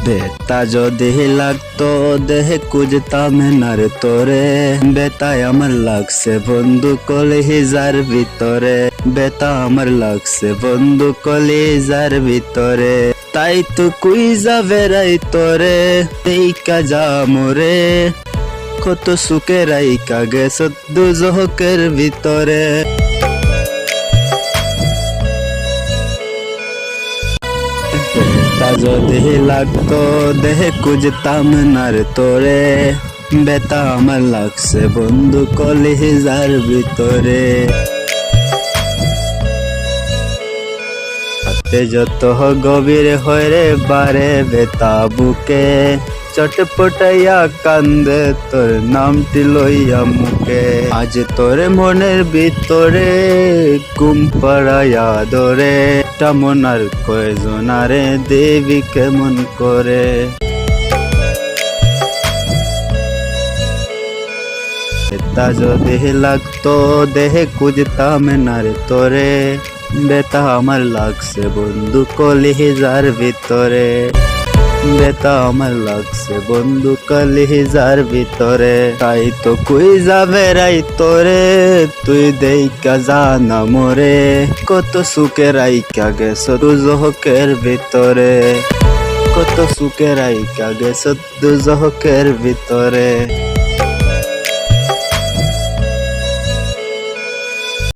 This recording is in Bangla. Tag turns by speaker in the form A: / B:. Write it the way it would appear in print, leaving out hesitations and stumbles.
A: বেতা যদি লাগতো দেহে খুঁজতাম না রে তোরে, বেতায় আমার লাগছে বন্ধু কলিজার ভিতরে, বেতা আমার লাগছে বন্ধু কলিজার ভিতরে। তাই তো কুইজা বেড়াই তোরে দেইকা যা মোরে, কত সুখে রাইকা গেছ দুজকের ভিতরে। বেতা যদি লাগতো দেহে খুঁজতাম না রে তোরে, বেতা আমার লাগছে বন্ধু কলিজার ভিতরে। হাতে যত গভীর হয় রে বারে বেতা বুকে, চটপটাইয়া কান্দে তোর নামটি লইয়া মুখে। আজ তোর মনের ভিতরে ঘুম পাড়াইয়া ধরে, তেমন আর কয়জনারে দেবী কেমন করে। বেতা যদি লাগতো দেহে খুঁজতাম না রে তোরে, বেতা আমার লাগছে বন্ধু কলিজার ভিতরে, বেতা আমার লাগছে বন্ধু কলিজার ভিতরে। তাই তো কুইজা বেড়াই তোরে তুই দেইকা জানা মোরে, কত সুখে রাইকা গেছ দুজকের ভিতরে, কত সুখে রাইকা গেছ দুজকের ভিতরে।